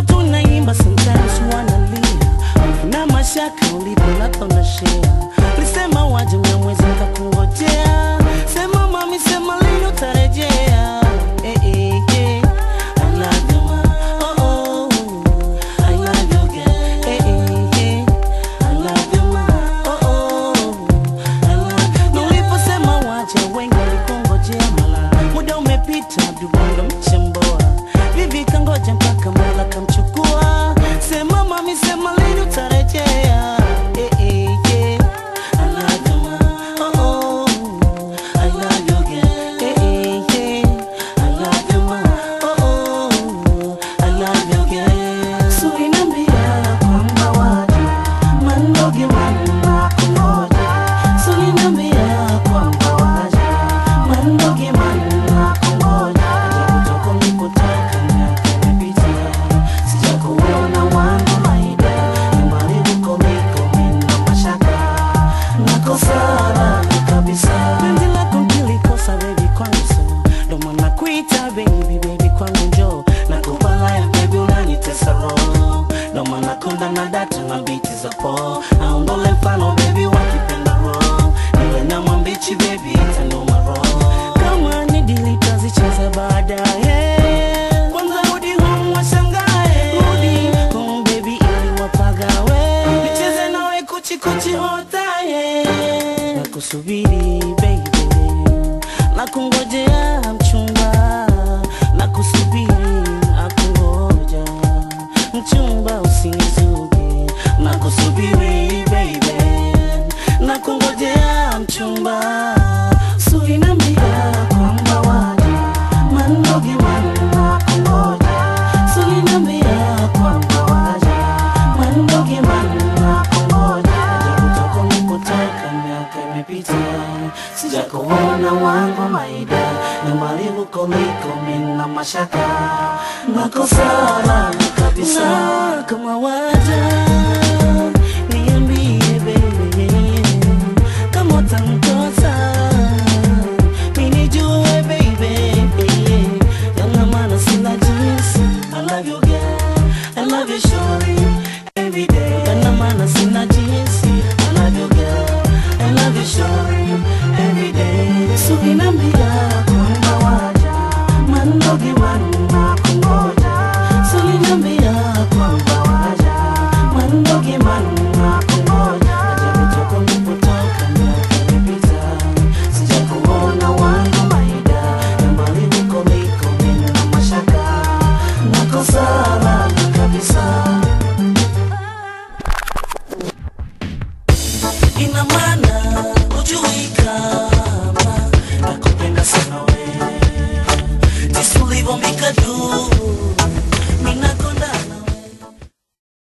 Tuko tunaimba sometimes wanalia. Na mashaka ulipo na tonashare. Lisema waje na mwezi nikakungojea. Sema mami sema lini utarejea. I love you ma. Oh oh. I love you girl. I love you ma. Oh oh. I love you. Niliposema waje wengi walikungojea mala. Muda umepita dubondo mchemboa. Vivi kangoja mpaka Mola kamchukua. Sema mami sema lini utarejea. I love you ma. Oh oh. I love you girl. I love you ma. Oh oh. I love you girl. So inambia kwamba waje mandoge mama kungoja. So inambia kwamba waje mandoge mama kungoja. Kutoka nilipotoka miaka imepita, sijakuona wangu maida. Nyumbani huko niko mina mashaka, nakosana kabisa. Penzi lako nilikosa baby kwangu so, ndo maana nakuita baby baby kwangu njoo. Nakupa life baby unanitesa roho, ndo maana konda na data na biti za po. Naondole mfano baby wakipenda roho, niwe na mambichi baby itanuma roho. Kama ni dili tazicheza baadaye, kwanza rudi home washangae. Rudi home baby ili wapagawe, nicheze nawe kuchi kuchi hotaye. Nakusubiri baby, nakungojea mchumba. Nakusubiri nakungoja mchumba usinizuge. Nakusubiri baby, nakungojea mchumba. So inambia kwamba waje mandoge mama kungoja. So inambia kwamba waje mandoge mama kungoja. Kutoka nilipotoka miaka imepita, sijakuona wangu maida. Nyumbani huko niko mina mashaka, nakosana kabisa. Kama waja niambie baby, kama utanikosa minijue baby. Yana maana sina jinsi. I love you girl, I love you shorty every day. Yana maana sina jinsi. I love you girl, I love you shorty every day. So inambia kwamba waja mandoge mama kungoja. So inambia kwamba waja mandoge mama kungoja. Kutoka nilipotoka miaka imepita, sijakuona wangu maida. Nyumbani huko niko mina mashaka, nakosa